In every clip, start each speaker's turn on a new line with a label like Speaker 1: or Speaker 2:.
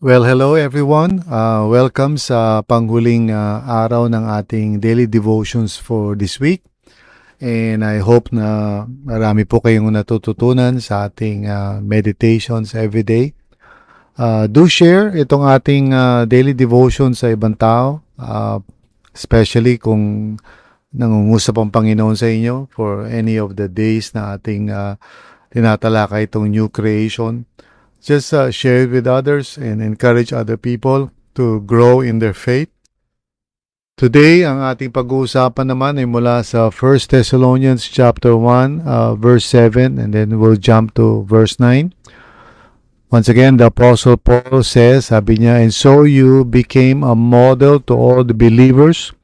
Speaker 1: Well, hello everyone. Welcome sa panghuling araw ng ating daily devotions for this week. And I hope na marami po kayong natututunan sa ating meditations every day. Do share itong ating daily devotion sa ibang tao, especially kung nangungusap ang Panginoon sa inyo for any of the days na ating tinatalakay itong new creation. Just share it with others and encourage other people to grow in their faith. Today, ang ating pag-uusapan naman ay mula sa 1 Thessalonians chapter 1, verse 7, and then we'll jump to verse 9. Once again, the Apostle Paul says, sabi niya, "And so you became a model to all the believers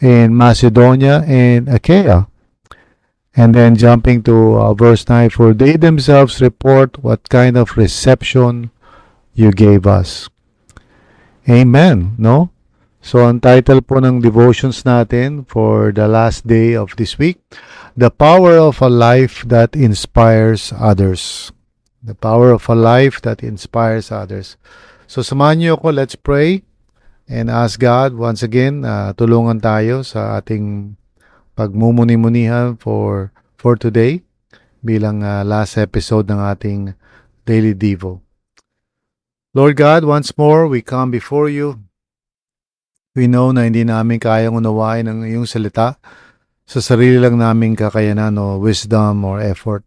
Speaker 1: in Macedonia and Achaia." And then jumping to verse 9, "For they themselves report what kind of reception you gave us." Amen, no? So ang title po ng devotions natin for the last day of this week, The Power of a Life that Inspires Others. The Power of a Life that Inspires Others. So samahan niyo ako, let's pray and ask God once again, tulungan tayo sa ating pagmumuni-munihan for today bilang last episode ng ating Daily Devo. Lord God, once more, we come before you. We know na hindi namin kayang unawain ang iyong salita sa sarili lang naming kakayanan o wisdom or effort.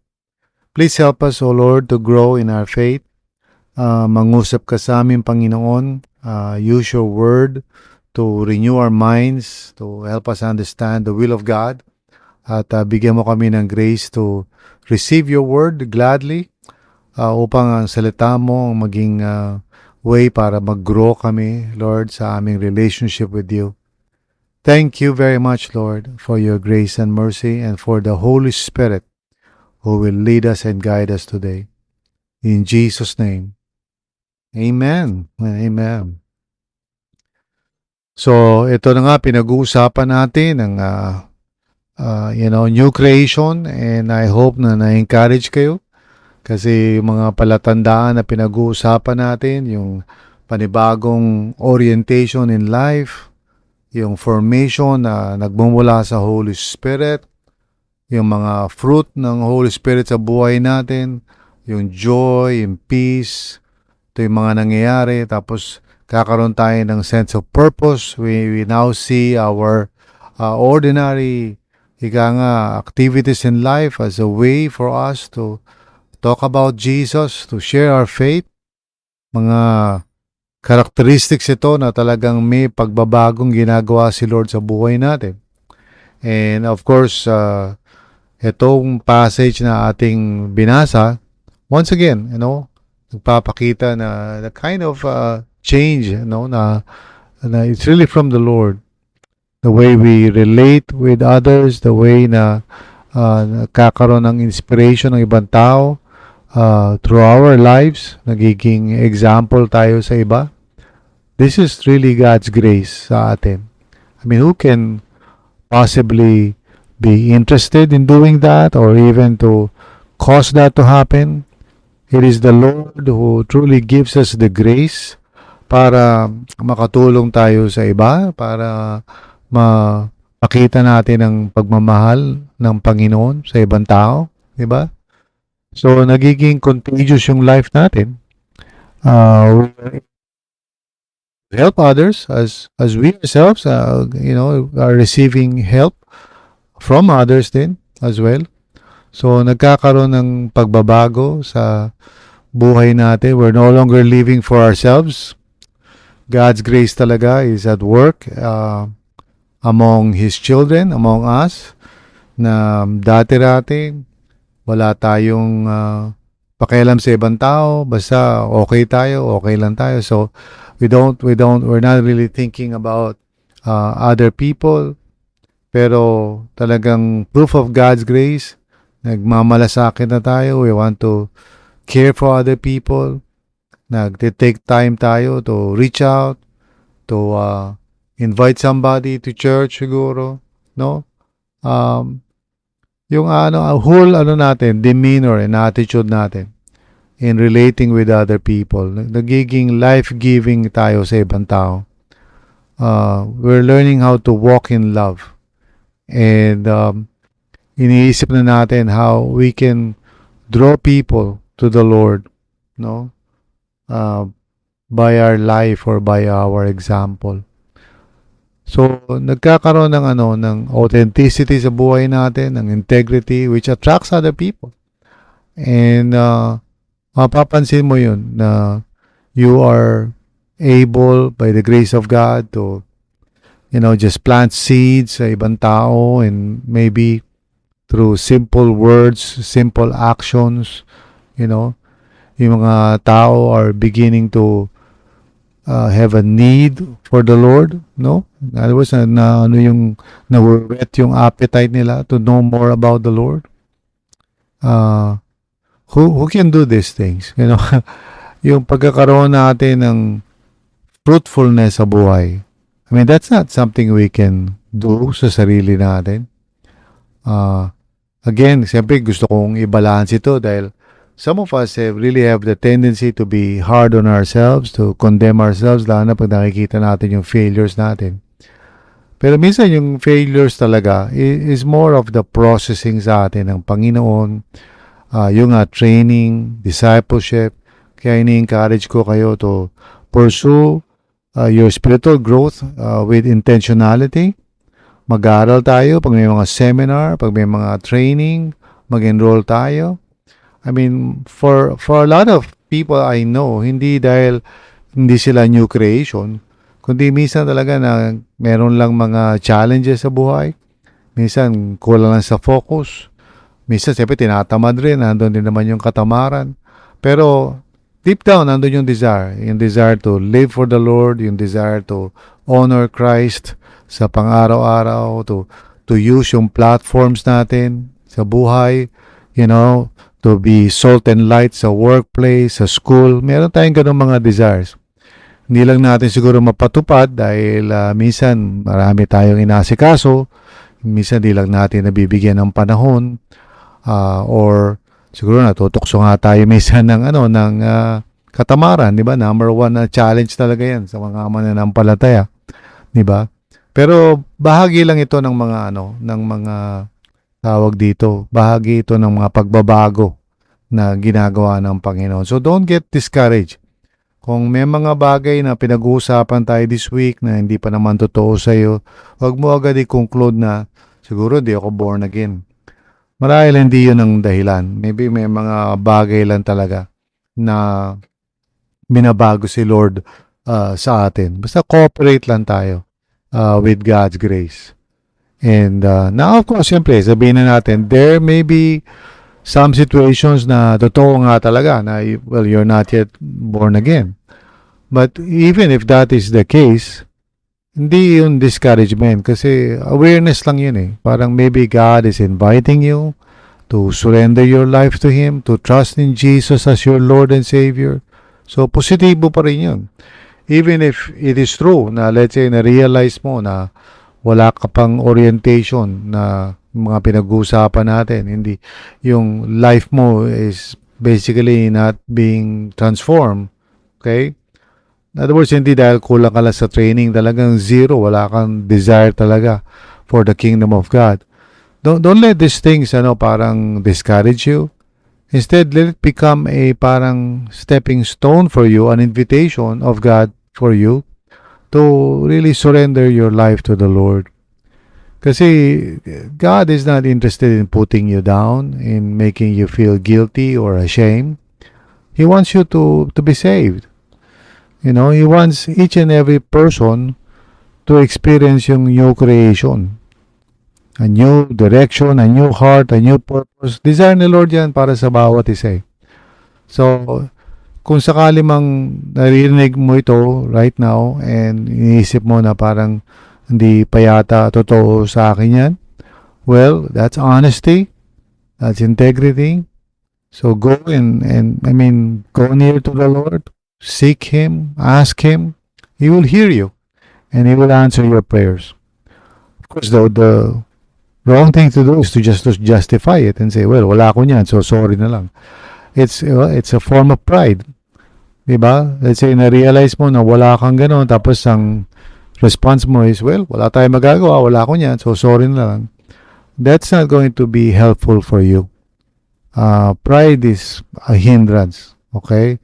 Speaker 1: Please help us, O Lord, to grow in our faith. Mangusap ka sa amin, Panginoon. Use your word to renew our minds, to help us understand the will of God. At bigyan mo kami ng grace to receive your word gladly upang ang salita mo maging way para mag-grow kami, Lord, sa aming relationship with you. Thank you very much, Lord, for your grace and mercy and for the Holy Spirit who will lead us and guide us today. In Jesus' name, amen. Amen. So, ito na nga, pinag-uusapan natin ng new creation, and I hope na na-encourage kayo kasi yung mga palatandaan na pinag-uusapan natin, yung panibagong orientation in life, yung formation na nagmumula sa Holy Spirit, yung mga fruit ng Holy Spirit sa buhay natin, yung joy, yung peace, ito yung mga nangyayari, tapos kakaroon tayo ng sense of purpose. We now see our ordinary activities in life as a way for us to talk about Jesus, to share our faith. Mga characteristics ito na talagang may pagbabagong ginagawa si Lord sa buhay natin. And of course, itong passage na ating binasa, once again, nagpapakita na the kind of change, na it's really from the Lord. The way we relate with others, the way na nakakaroon ng inspiration ng ibang tao through our lives, nagiging example tayo sa iba. This is really God's grace sa atin. I mean, who can possibly be interested in doing that or even to cause that to happen? It is the Lord who truly gives us the grace para makatulong tayo sa iba, para makita natin ang pagmamahal ng Panginoon sa ibang tao, di ba? So, nagiging contagious yung life natin. We help others as we ourselves, are receiving help from others din as well. So, nagkakaroon ng pagbabago sa buhay natin. We're no longer living for ourselves. God's grace talaga is at work among His children, among us, na dati-dati wala tayong pakialam sa ibang tao, basta okay lang tayo. So we're not really thinking about other people, pero talagang proof of God's grace, nagmamalasakit na tayo. We want to care for other people. Nag-take time tayo to reach out, to invite somebody to church siguro, no? Yung whole natin, demeanor and attitude natin in relating with other people. Nagiging life-giving tayo sa ibang tao. We're learning how to walk in love. And iniisip na natin how we can draw people to the Lord, no? By our life or by our example. So, nagkakaroon ng authenticity sa buhay natin, ng integrity, which attracts other people. And mapapansin mo yun na you are able, by the grace of God, to, just plant seeds sa ibang tao, and maybe through simple words, simple actions, yung mga tao are beginning to have a need for the Lord, no? In other words, na-whet yung appetite nila to know more about the Lord. Who can do these things? Yung pagkakaroon natin ng fruitfulness sa buhay. I mean, that's not something we can do sa sarili natin. Again, siyempre gusto kong i-balance ito dahil some of us really have the tendency to be hard on ourselves, to condemn ourselves, lalo na pag nakikita natin yung failures natin. Pero minsan yung failures talaga is more of the processing sa atin ng Panginoon, yung training, discipleship. Kaya ini-encourage ko kayo to pursue your spiritual growth with intentionality. Mag-aaral tayo pag may mga seminar, pag may mga training, mag-enroll tayo. I mean, for a lot of people I know, hindi dahil hindi sila new creation, kundi minsan talaga na meron lang mga challenges sa buhay. Minsan kulang lang sa focus. Minsan siyempre tinatamad rin, nandun din naman yung katamaran. Pero deep down, nandun yung desire to live for the Lord, yung desire to honor Christ sa pang-araw-araw, to use yung platforms natin sa buhay, to be salt and light sa workplace, sa school. Meron tayong ganung mga desires. Hindi lang natin siguro mapatupad dahil minsan marami tayong inasikaso, minsan di lang natin nabibigyan ng panahon, or siguro natutokso nga tayo minsan ng katamaran, di ba? Number one na challenge talaga yan sa mga mananampalataya, di ba? Pero bahagi lang ito ng mga tawag dito, bahagi ito ng mga pagbabago na ginagawa ng Panginoon. So don't get discouraged. Kung may mga bagay na pinag-uusapan tayo this week na hindi pa naman totoo sa iyo, huwag mo agad i-conclude na siguro di ako born again. Marahil hindi yun ang dahilan. Maybe may mga bagay lang talaga na binabago si Lord sa atin. Basta cooperate lang tayo with God's grace. And now, of course, siyempre, sabihin na natin, there may be some situations na totoo nga talaga na, well, you're not yet born again. But even if that is the case, hindi yun discouragement kasi awareness lang yun eh. Parang maybe God is inviting you to surrender your life to Him, to trust in Jesus as your Lord and Savior. So, positibo pa rin yun. Even if it is true na, let's say, na-realize mo na wala ka pang orientation na mga pinag-uusapan natin. Hindi, yung life mo is basically not being transformed. Okay? In other words, hindi dahil kulang ka lang sa training, talagang zero, wala kang desire talaga for the kingdom of God. Don't let these things parang discourage you. Instead, let it become a parang stepping stone for you, an invitation of God for you to really surrender your life to the Lord. Kasi God is not interested in putting you down, in making you feel guilty or ashamed. He wants you to be saved. He wants each and every person to experience yung new creation. A new direction, a new heart, a new purpose. Desire ni Lord yan para sa bawat isa. So, kung sakali mang naririnig mo ito right now and iniisip mo na parang hindi pa yata totoo sa akin yan, well, that's honesty, that's integrity. So go go near to the Lord, seek Him, ask Him. He will hear you and He will answer your prayers. Of course, the wrong thing to do is to just justify it and say, well, wala ko niyan, so sorry na lang. it's a form of pride. Diba? Let's say, na-realize mo na wala kang gano'n, tapos ang response mo is, well, wala tayong magagawa, wala ko niyan, so sorry na lang. That's not going to be helpful for you. Pride is a hindrance, okay?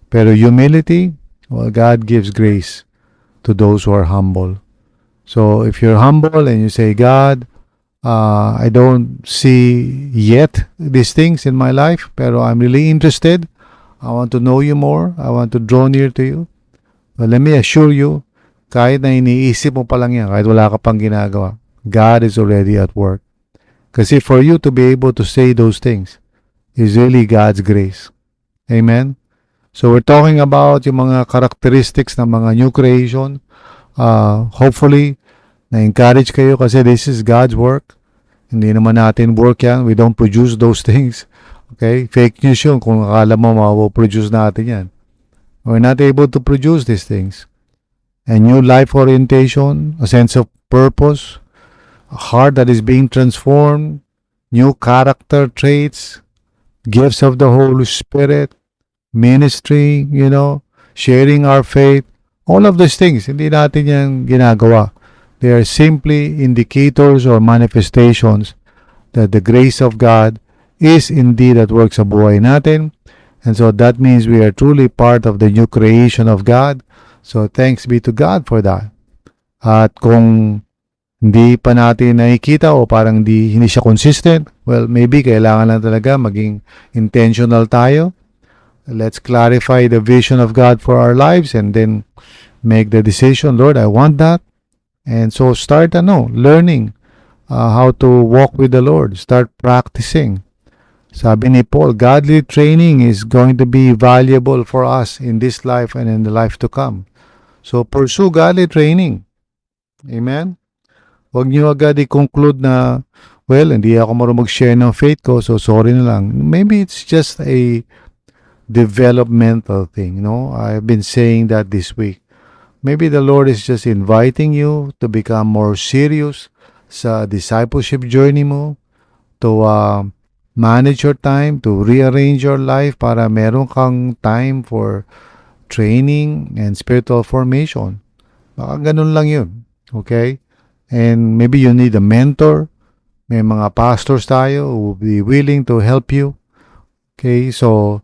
Speaker 1: Pero humility, well, God gives grace to those who are humble. So if you're humble and you say, God, I don't see yet these things in my life, pero I'm really interested. I want to know you more. I want to draw near to you. Well, let me assure you, kahit na iniisip mo pa lang yan, kahit wala ka pang ginagawa, God is already at work. Kasi for you to be able to say those things is really God's grace. Amen? So we're talking about yung mga characteristics ng mga new creation. Hopefully, na-encourage kayo kasi this is God's work. Hindi naman natin work yan. We don't produce those things. Okay? Fake news yun kung akala mo mapoproduce natin yan. We're not able to produce these things. A new life orientation, a sense of purpose, a heart that is being transformed, new character traits, gifts of the Holy Spirit, ministry, sharing our faith, all of these things, hindi natin yan ginagawa. They are simply indicators or manifestations that the grace of God is indeed at work sa buhay natin. And so that means we are truly part of the new creation of God. So thanks be to God for that. At kung hindi pa natin nakikita o parang hindi siya consistent, well, maybe kailangan lang talaga maging intentional tayo. Let's clarify the vision of God for our lives and then make the decision, Lord, I want that. And so start learning how to walk with the Lord. Start practicing. Sabi ni Paul, godly training is going to be valuable for us in this life and in the life to come. So pursue godly training. Amen? Huwag niyo agad i-conclude na, well, hindi ako marunong mag-share ng faith ko, so sorry na lang. Maybe it's just a developmental thing. I've been saying that this week. Maybe the Lord is just inviting you to become more serious sa discipleship journey mo, to manage your time, to rearrange your life para meron kang time for training and spiritual formation. Baka ganun lang yun. Okay? And maybe you need a mentor. May mga pastors tayo who will be willing to help you. Okay? So,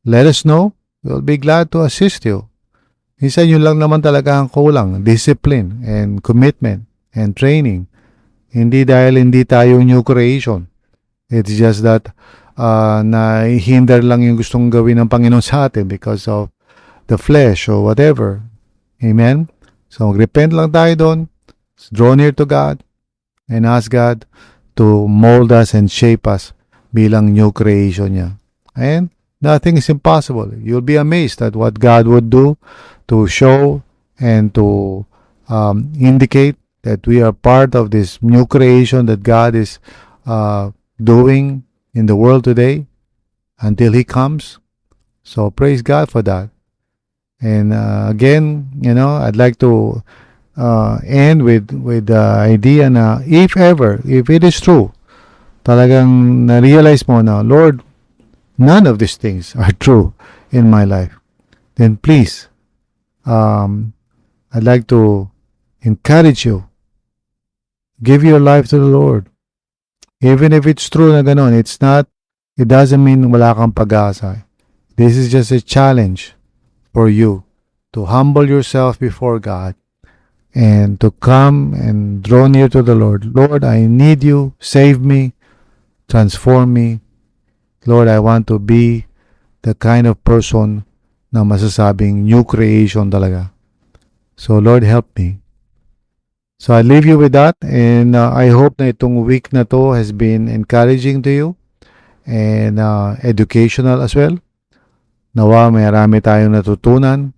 Speaker 1: let us know. We'll be glad to assist you. Minsan yun lang naman talaga ang kulang. Discipline and commitment and training. Hindi dahil hindi tayo new creation. It's just that nahihinder lang yung gustong gawin ng Panginoon sa atin because of the flesh or whatever. Amen? So, repent lang tayo doon. Draw near to God and ask God to mold us and shape us bilang new creation niya. And nothing is impossible. You'll be amazed at what God would do to show and to indicate that we are part of this new creation that God is doing in the world today until He comes. So praise God for that. And again, I'd like to end with the idea na if it is true, talagang na-realize mo na, Lord, none of these things are true in my life, then please, I'd like to encourage you. Give your life to the Lord. Even if it's true na ganon, it doesn't mean wala kang pag-asa. This is just a challenge for you to humble yourself before God and to come and draw near to the Lord. Lord, I need you. Save me. Transform me. Lord, I want to be the kind of person na masasabing new creation talaga. So, Lord, help me. So, I leave you with that, and I hope na itong week na to has been encouraging to you and educational as well. Nawa, marami tayong natutunan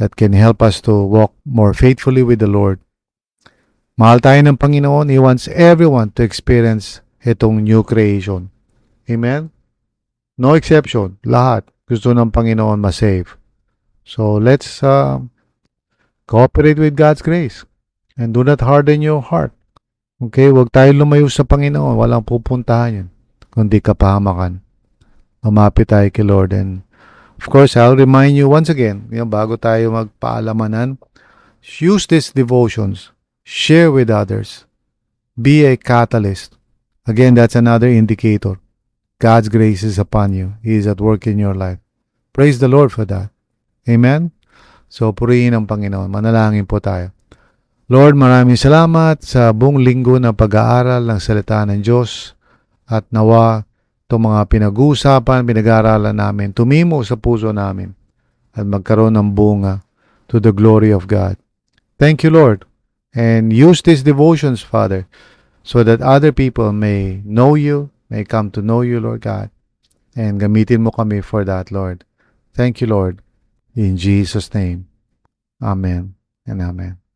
Speaker 1: that can help us to walk more faithfully with the Lord. Mahal tayo ng Panginoon. He wants everyone to experience itong new creation. Amen? No exception. Lahat gusto ng Panginoon ma-save. So, let's cooperate with God's grace. And do not harden your heart. Okay? Huwag tayo lumayo sa Panginoon. Walang pupuntahan yan, kundi kapahamakan. Umapit tayo kay Lord. And of course, I'll remind you once again, bago tayo magpaalamanan, use these devotions. Share with others. Be a catalyst. Again, that's another indicator. God's grace is upon you. He is at work in your life. Praise the Lord for that. Amen? So, purihin ang Panginoon. Manalangin po tayo. Lord, maraming salamat sa buong linggo na pag-aaral ng salita ng Diyos at nawa itong mga pinag-uusapan, pinag-aaralan namin, tumimo sa puso namin at magkaroon ng bunga to the glory of God. Thank you, Lord. And use these devotions, Father, so that other people may know you, may come to know you, Lord God. And gamitin mo kami for that, Lord. Thank you, Lord. In Jesus' name. Amen and amen.